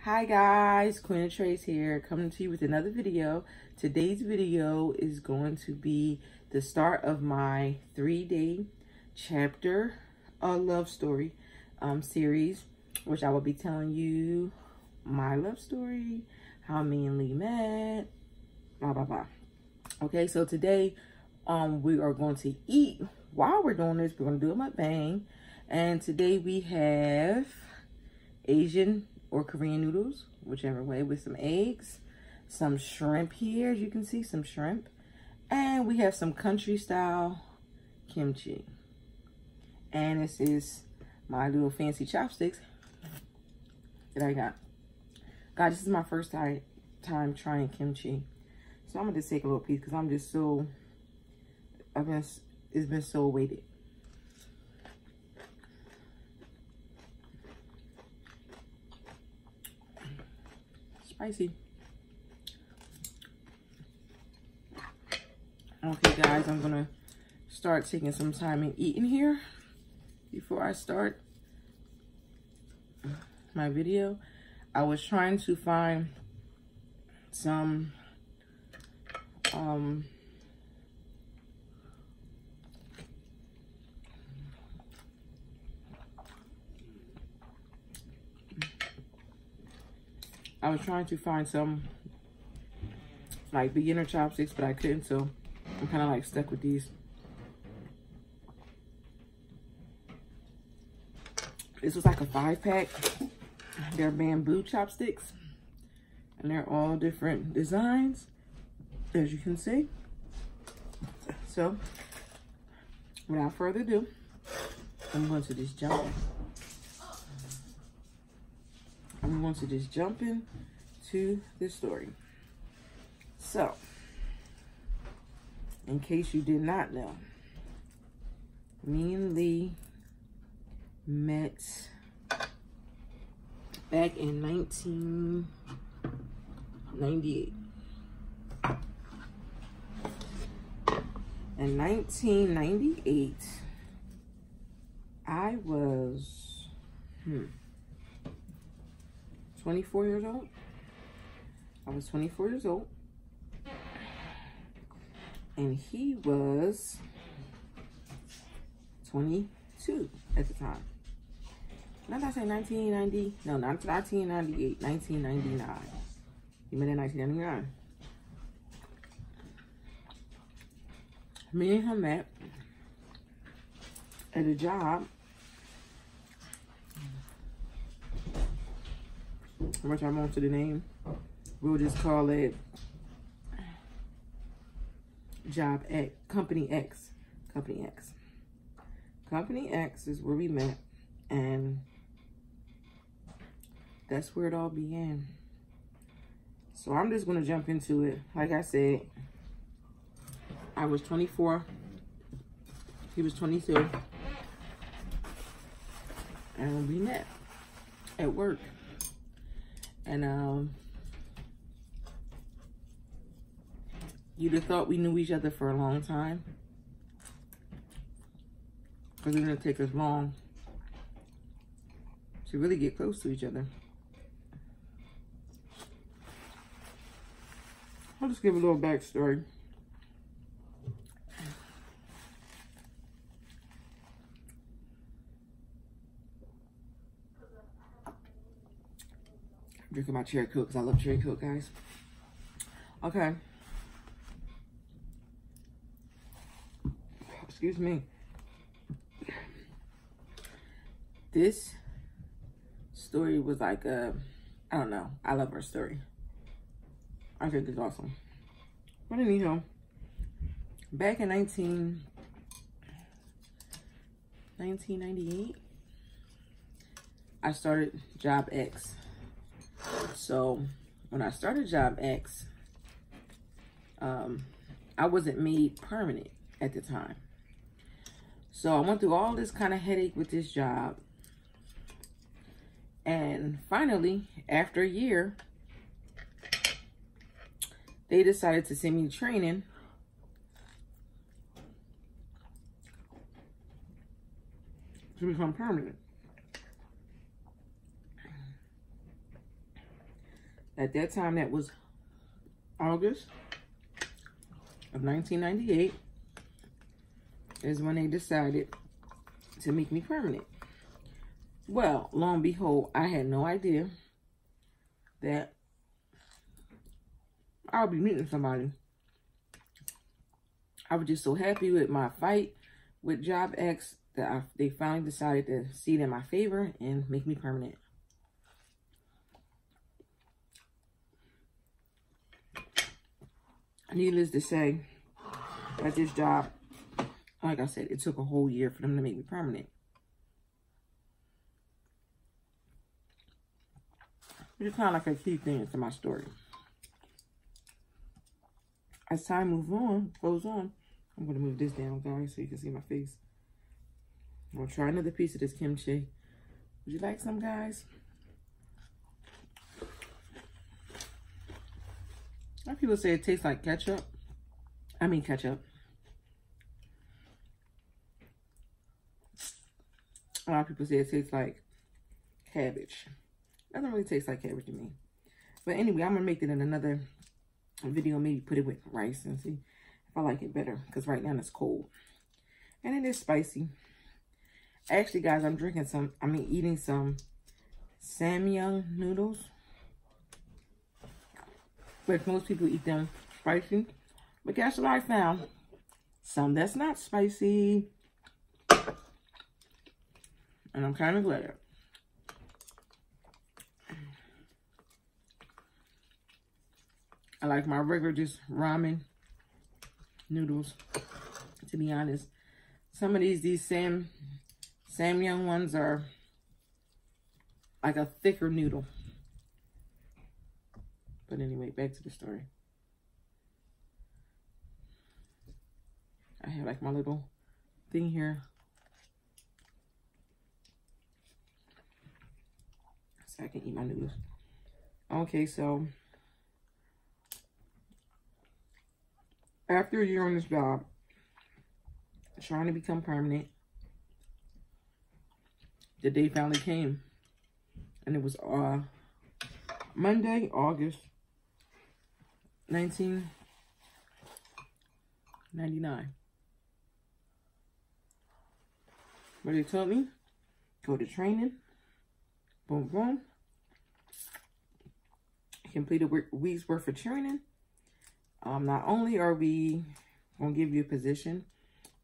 Hi guys, Queen of Trace here, coming to you with another video. Today's video is going to be the start of my 3-day chapter love story series, which I will be telling you my love story, how me and Lee met, blah blah blah. Okay, so today we are going to eat. While we're doing this, we're going to do a mukbang, and today we have Asian or Korean noodles, whichever way, with some eggs, some shrimp here, as you can see, some shrimp, and we have some country style kimchi. And this is my little fancy chopsticks that I got. God, this is my first time trying kimchi, so I'm gonna just take a little piece because I'm just so, it's been so awaited. Spicy. Okay guys, I'm gonna start taking some time and eating here before I start my video. I was trying to find some like beginner chopsticks, but I couldn't, so I'm kind of like stuck with these. This was like a 5-pack. They're bamboo chopsticks, and they're all different designs, as you can see. So without further ado, I'm going to just jump into this story. So, in case you did not know, me and Lee met back in 1998. In 1998, I was 24 years old. I was 24 years old. And he was 22 at the time. Not I say 1990, no, not 1998, 1999. He met in 1999. Me and him met at a job, which I won't say the name. We'll just call it Job X, Company X. Company X. Company X is where we met, and that's where it all began. So I'm just gonna jump into it. Like I said, I was 24, he was 22, and we met at work. And you'd have thought we knew each other for a long time, because it didn't take us long to really get close to each other. I'll just give a little backstory. I'm drinking my cherry coke because I love cherry coke, guys. Okay. Excuse me. This story was like I don't know. I love her story. I think it's awesome. But anyhow, back in 1998, I started Job X. So when I started Job X, I wasn't made permanent at the time. So I went through all this kind of headache with this job. And finally, after a year, they decided to send me training to become permanent. At that time, that was August of 1998, is when they decided to make me permanent. Well, lo and behold, I had no idea that I'll be meeting somebody. I was just so happy with my fight with Job X that they finally decided to see it in my favor and make me permanent. Needless to say, at this job, like I said, it took a whole year for them to make me permanent. Which is kind of like a key thing to my story. As time goes on, I'm going to move this down, guys, so you can see my face. I'm going to try another piece of this kimchi. Would you like some, guys? A lot of people say it tastes like ketchup. I mean ketchup. A lot of people say it tastes like cabbage. Doesn't really taste like cabbage to me. But anyway, I'm going to make it in another video. Maybe put it with rice and see if I like it better. Because right now it's cold. And it is spicy. Actually, guys, I'm eating some Samyang noodles. But most people eat them spicy. But guess what I found? Some that's not spicy. And I'm kind of glad. I like my regular just ramen noodles, to be honest. Some of these Samyang ones are like a thicker noodle. But anyway, back to the story. I have like my little thing here. So I can eat my noodles. Okay, so after a year on this job, trying to become permanent, the day finally came. And it was Monday, August 1999. But they told me, go to training. Boom, boom. Complete a week's worth of training. Not only are we going to give you a position,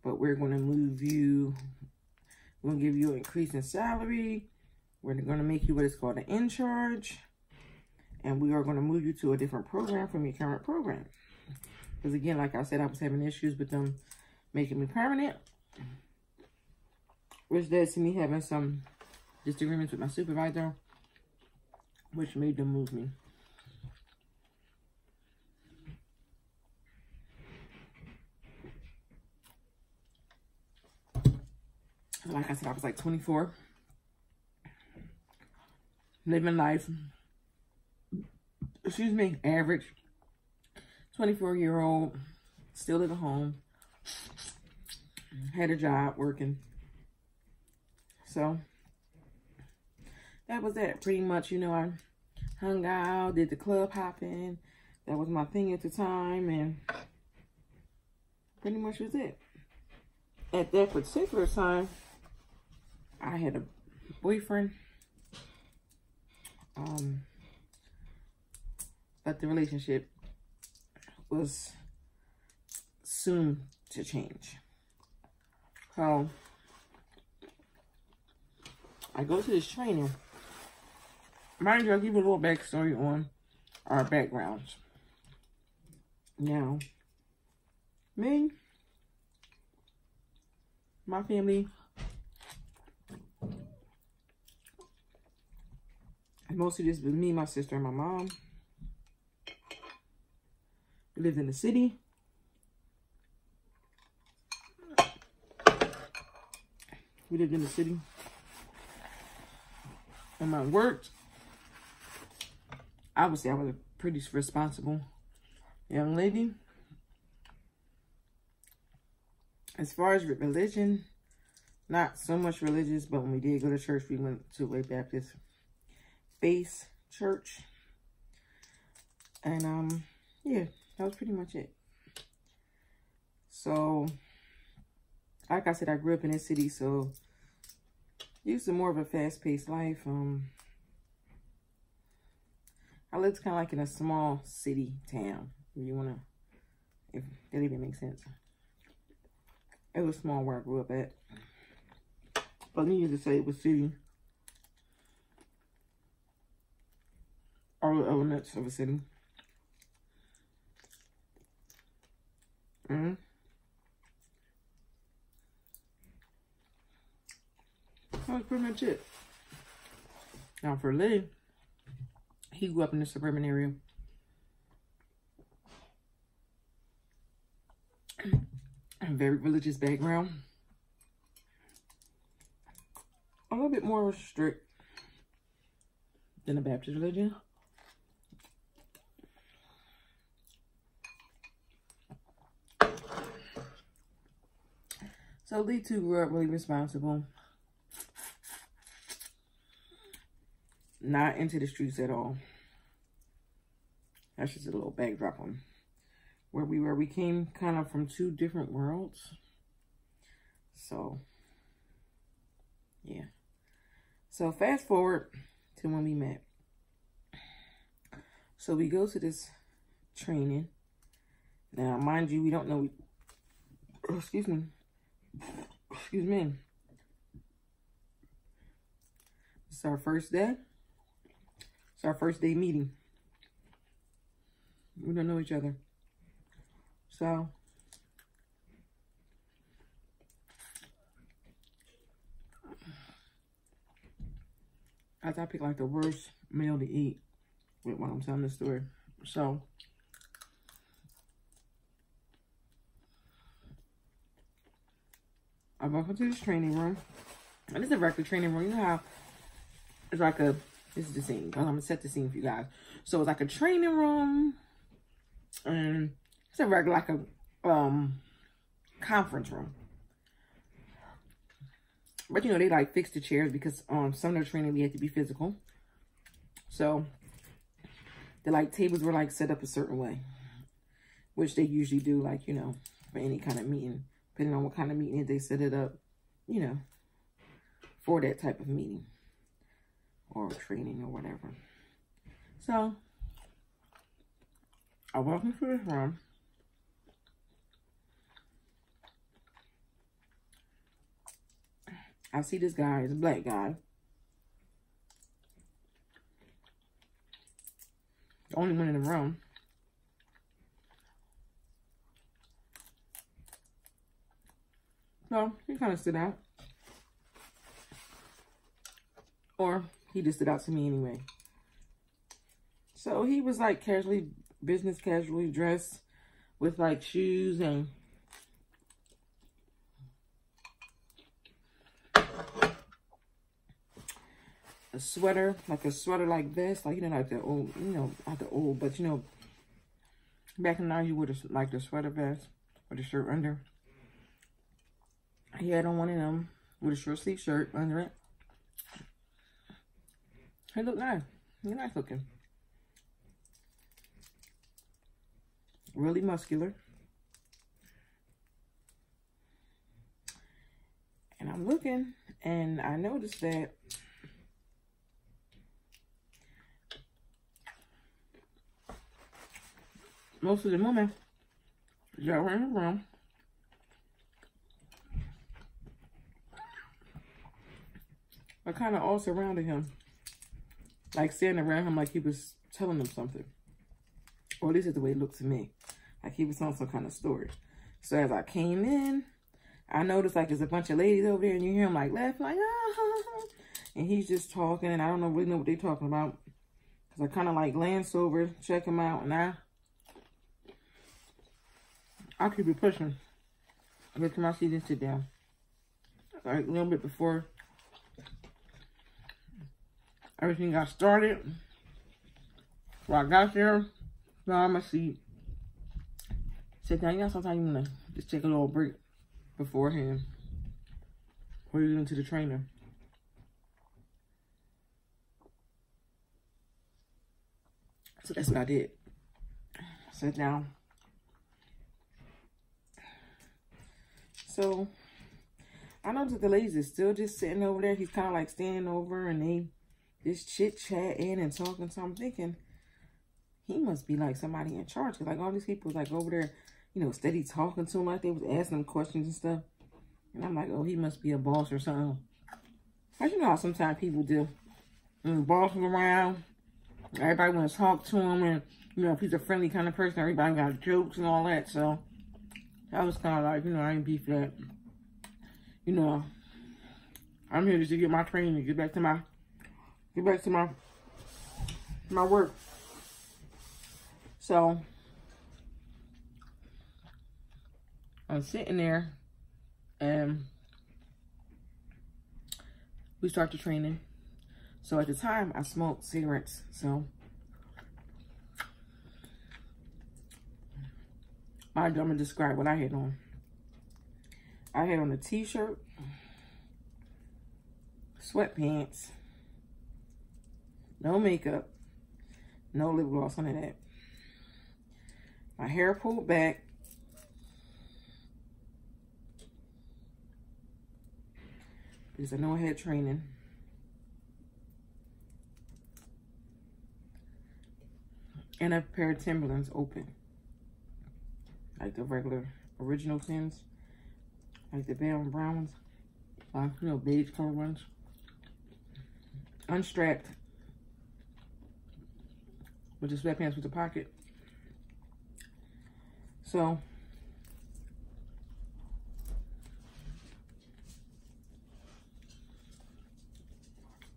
but we're going to move you. We're going to give you an increase in salary. We're going to make you what is called an in charge. And we are going to move you to a different program from your current program. Because again, like I said, I was having issues with them making me permanent. Which led to me having some disagreements with my supervisor. Which made them move me. Like I said, I was like 24. Living life. Excuse me, average 24-year-old, still at home, had a job working. So that was that. Pretty much, you know, I hung out, did the club hopping. That was my thing at the time, and pretty much was it. At that particular time, I had a boyfriend. But the relationship was soon to change. So I go to this training. Mind you, I'll give you a little backstory on our backgrounds. Now, me, my family, and mostly this was me, my sister, and my mom. We lived in the city. And I worked. I would say I was a pretty responsible young lady. As far as religion, not so much religious, but when we did go to church, we went to a Baptist faith church. And yeah, that was pretty much it. So like I said, I grew up in this city, so used to more of a fast-paced life. I lived kind of like in a small city town, if you want to, if that even makes sense. It was small where I grew up at. But needless to say, it was city. All the elements of a city. That was pretty much it. Now for Lee, he grew up in the suburban area. A very religious background. A little bit more strict than the Baptist religion. So Lee too grew up really responsible. Not into the streets at all. That's just a little backdrop on where we were. We came kind of from two different worlds. So, yeah. So fast forward to when we met. So we go to this training. Now, mind you, we don't know. Excuse me. It's our first day. It's our first day meeting. We don't know each other. So, I thought I picked like the worst meal to eat when I'm telling this story. So, I walk into this training room. And it's a regular training room. You know how it's like a, this is the scene. I'm going to set the scene for you guys. So it's like a training room. And it's a regular, like a conference room. But you know, they like fix the chairs because some of their training we had to be physical. So the like tables were like set up a certain way. Which they usually do, like, you know, for any kind of meeting. Depending on what kind of meeting they set it up, you know, for that type of meeting or training or whatever. So I walk into this room. I see this guy, he's a black guy. The only one in the room. So he kind of stood out. Or he just stood out to me anyway. So he was like business casually dressed with like shoes and a sweater like vest, like, you know, like the old, you know, not the old, but you know, back in the 90s you would have like the sweater vest with the shirt under. He had on one of them with a short sleeve shirt under it. He looked nice. He's nice looking. Really muscular. And I'm looking and I noticed that most of the women that were in the room are kind of all surrounding him. Like standing around him like he was telling them something. Or at least it's the way it looked to me. Like he was telling some kind of story. So as I came in, I noticed like there's a bunch of ladies over there and you hear him like laughing like, ah. And he's just talking and I don't really know what they're talking about. Because I kind of like glance over, check him out, and I keep it pushing. I get to my seat and sit down. Like a little bit before everything got started. When I got there, found my seat. Sit down. You know, sometimes you want to just take a little break beforehand. Before you get into the trainer. So that's what I did. sit down. So I noticed that the ladies is still just sitting over there. He's kind of like standing over and they just chit-chatting and talking. So I'm thinking he must be like somebody in charge. Because like all these people was like over there, you know, steady talking to him. Like they was asking him questions and stuff. And I'm like, oh, he must be a boss or something. But you know how sometimes people do. And the boss is around. Everybody want to talk to him. And, you know, if he's a friendly kind of person, everybody got jokes and all that. So I was kind of like, you know, I ain't beef that. You know, I'm here just to get my training, get back to my work. So I'm sitting there and we start the training. So at the time I smoked cigarettes. So I'm gonna describe what I had on. I had on a t-shirt, sweatpants, no makeup, no lip gloss, none of that. My hair pulled back. Because I know I had training. And a pair of Timberlands open. Like the regular original Timbs. Like the Bell and Brown ones. Like, you know, beige color ones. Unstrapped. With the sweatpants with the pocket. So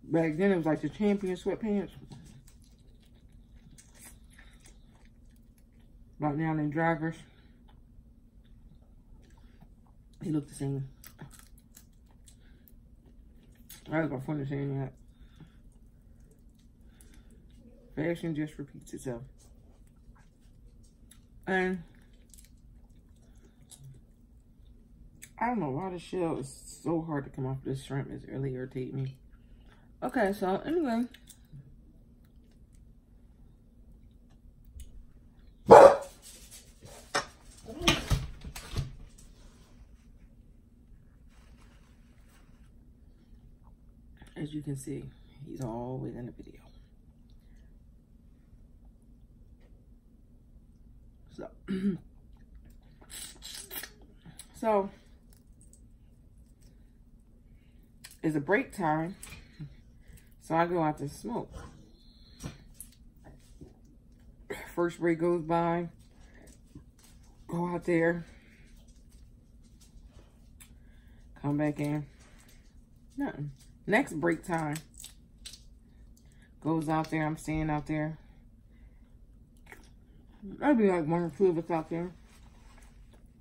back then it was like the Champion sweatpants. Right now they're joggers. They look the same. I was my friend saying that. Fashion just repeats itself. And I don't know why the shell is so hard to come off this shrimp. It's really irritating me. Okay, so anyway. As you can see, he's always in the video. So it's a break time, so I go out to smoke. First break goes by, go out there, come back in, nothing. Next break time, goes out there, I'm staying out there. Maybe like one or two of us out there.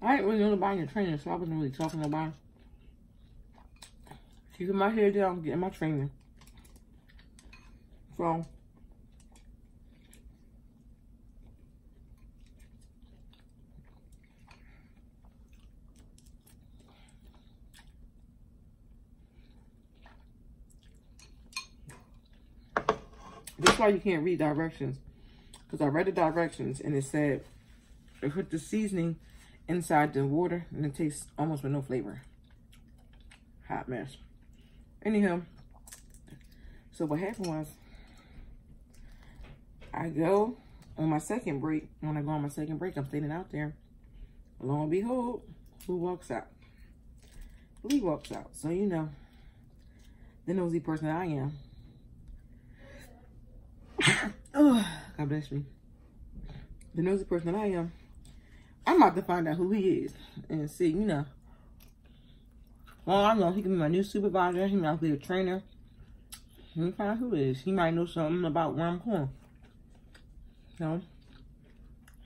I ain't really know nobody in the training, so I wasn't really talking to nobody. Keeping my head down, getting my training. So that's why you can't read directions. Because I read the directions and it said, put the seasoning inside the water and it tastes almost with no flavor. Hot mess. Anyhow, so what happened was, I go on my second break. When I go on my second break, I'm standing out there. Lo and behold, who walks out? Lee walks out. So you know, the nosy person I am. Oh, God bless me. The nosy person I am, I'm about to find out who he is and see, you know. Well, I know he can be my new supervisor. He might be a trainer. Let me find out who he is. He might know something about where I'm going. So,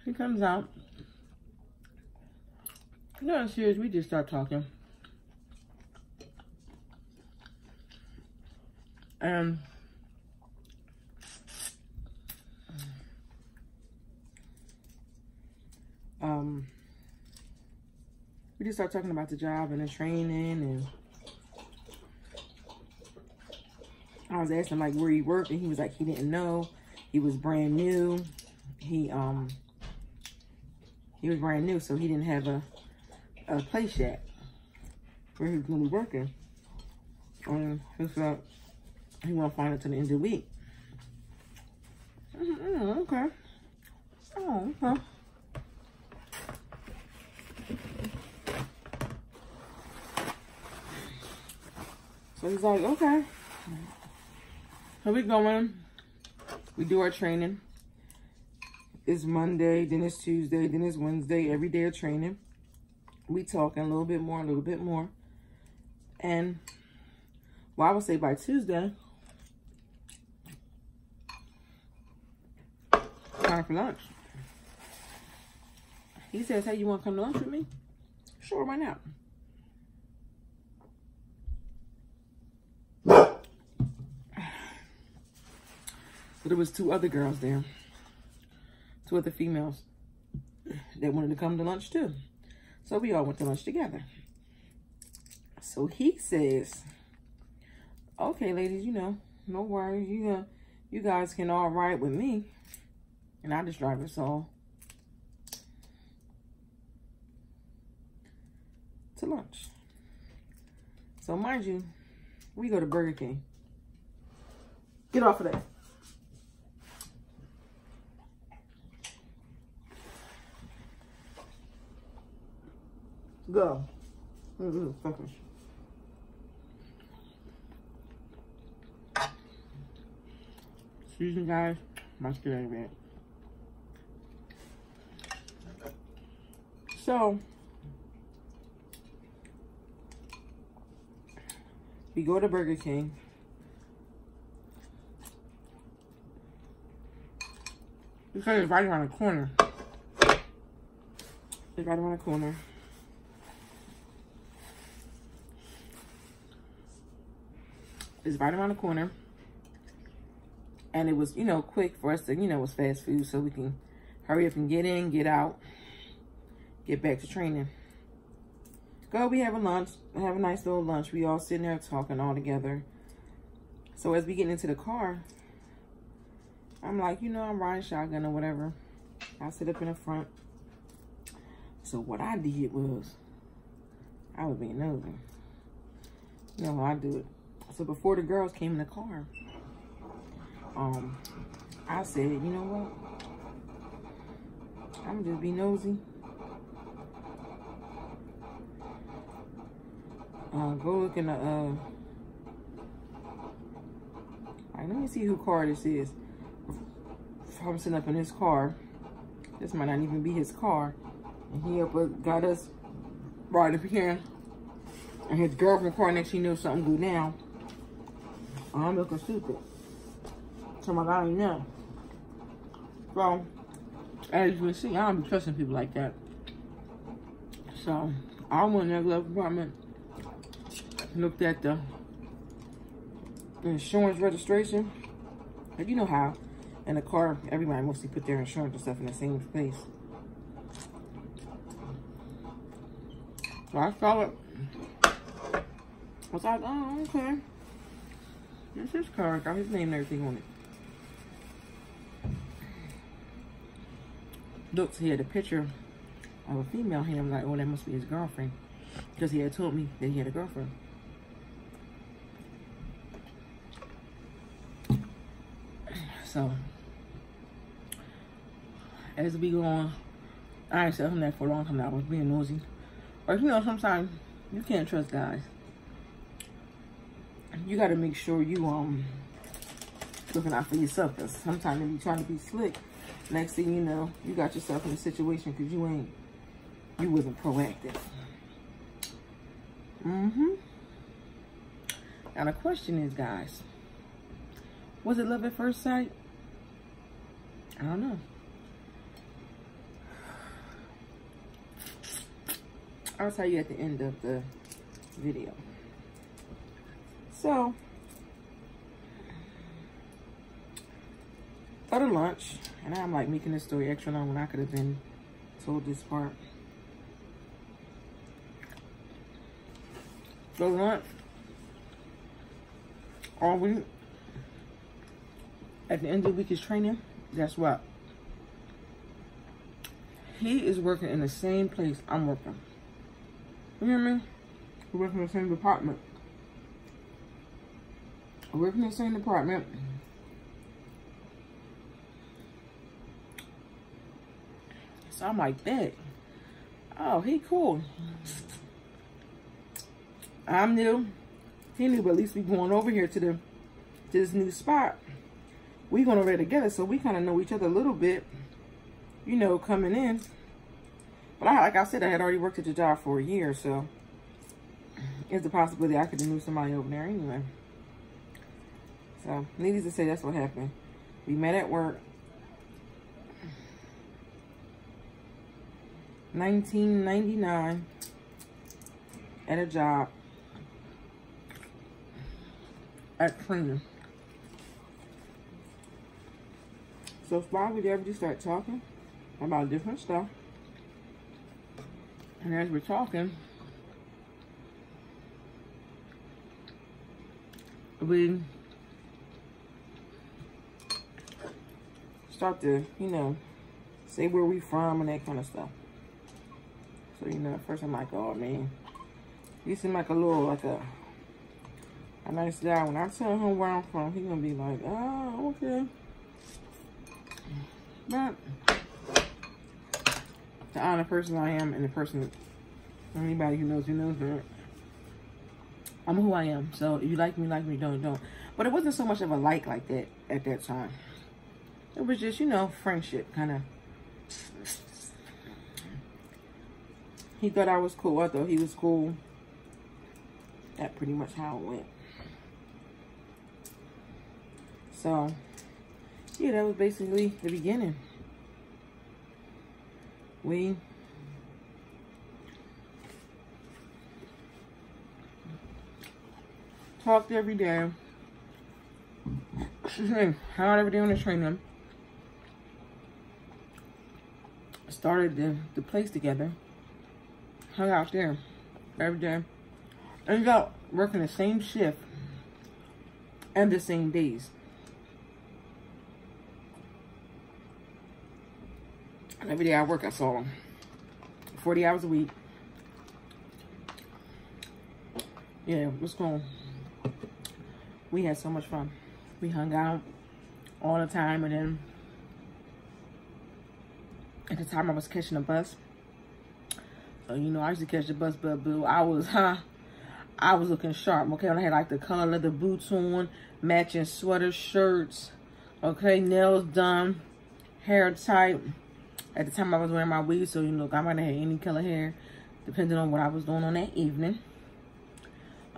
he comes out. No, serious, we just start talking. And we just start talking about the job and the training, and I was asking like where he worked, and he was like he didn't know. He was brand new. He He was brand new, so he didn't have a place yet where he was going to be working. He said he won't find it till the end of the week. Okay. Oh, okay. So he's like, okay. So we going. We do our training. It's Monday, then it's Tuesday, then it's Wednesday. Every day of training. We talking a little bit more, a little bit more. And, well, I would say by Tuesday, time for lunch. He says, hey, you want to come to lunch with me? Sure, why not? So there was 2 other girls there. 2 other females that wanted to come to lunch too. So we all went to lunch together. So he says, okay, ladies, you know, no worries. You guys can all ride with me. And I just drive us all to lunch. So mind you, we go to Burger King. Get off of that. Go. Excuse me, guys. My skin ain't bad. So, we go to Burger King. Because it's right around the corner. It's right around the corner. It's right around the corner. And it was, you know, quick for us to, you know, it was fast food so we can hurry up and get in, get out, get back to training. Go, we have a lunch, have a nice little lunch. We all sitting there talking all together. So as we get into the car, I'm like, you know, I'm riding shotgun or whatever. I sit up in the front. So what I did was, I was being nosy. You know how I do it. So before the girls came in the car, I said, you know what? I'm just be nosy. Go look in the, let me see who car this is. If I'm sitting up in his car, this might not even be his car. And he got us right up here. And his girlfriend car next, he knew something go down. I'm looking stupid. So my God, you know. So, as you can see, I don't be trusting people like that. So, I went in that glove department, looked at the insurance registration. Like, you know how in a car, everybody mostly put their insurance and stuff in the same place. So I saw it. I was like, oh, okay. This is his car. Got his name and everything on it. Looked, he had a picture of a female here. I'm like, oh, that must be his girlfriend. Because he had told me that he had a girlfriend. So, as we go on, I ain't said him that for a long time now. I was being nosy. Or, you know, sometimes you can't trust guys. You got to make sure you looking out for yourself. Because sometimes if you're trying to be slick, next thing you know, you got yourself in a situation because you wasn't proactive. Now the question is, guys, was it love at first sight? I don't know. I'll tell you at the end of the video. So, go to lunch, and I'm like making this story extra long when I could have been told this part. Go to lunch all week. At the end of the week is training. Guess what? he is working in the same place I'm working. You hear me? We work in the same department. We work in the same department. So I'm like, bet. Oh, he cool. I'm new. He knew, but at least we going over here to this new spot. We going over there together, so we kind of know each other a little bit, you know, coming in. But like I said, I had already worked at the job for a year, so it's a possibility I could have knew somebody over there anyway. So, needless to say, that's what happened. We met at work. 1999 at a job at cleaning. So finally, we ever just start talking about different stuff. And as we're talking, we start to, you know, say where we from and that kind of stuff. So, you know, at first I'm like, oh man, you seem like a little, like a nice guy. When I tell him where I'm from, he's gonna be like, oh, okay. But the honest person I am, and the person, anybody who knows that I'm who I am. So if you like me, don't. But it wasn't so much of a like that at that time. It was just, you know, friendship, kind of. He thought I was cool. I thought he was cool. That's pretty much how it went. So, yeah, that was basically the beginning. We talked every day. Hung out every day on the train. Started the place together. Hung out there every day. Ended up working the same shift and the same days. And every day I work, I saw him. 40 hours a week. Yeah, it was cool. We had so much fun. We hung out all the time, and then at the time I was catching a bus. So, you know, I used to catch the bus, but boo, I was looking sharp, okay? I had like the color leather boots on, matching sweater shirts, okay? Nails done, hair tight. At the time I was wearing my weave, so, you know, I might have had any color hair, depending on what I was doing on that evening.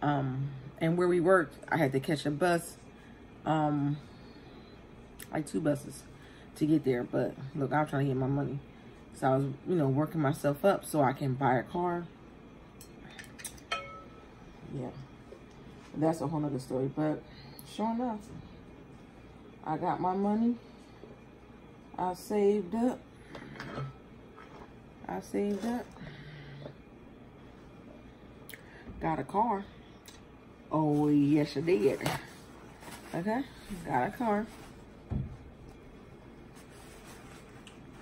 And where we worked, I had to catch a bus, like 2 buses to get there. But look, I was trying to get my money. So I was, you know, working myself up so I can buy a car. Yeah. That's a whole nother story. But sure enough, I got my money. I saved up. Got a car. Oh, yes, I did. Okay, got a car.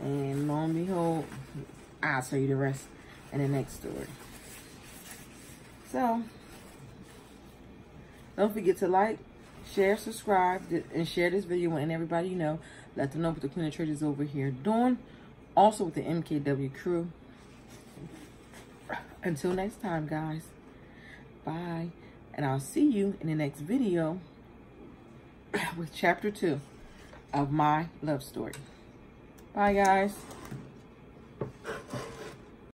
And lo and behold, I'll tell you the rest in the next story. So, don't forget to like, share, subscribe, and share this video with everybody you know. Let them know what the Queen of Trade is over here doing. Also with the MKW crew. Until next time, guys. Bye. And I'll see you in the next video with chapter 2 of my love story. Bye, guys.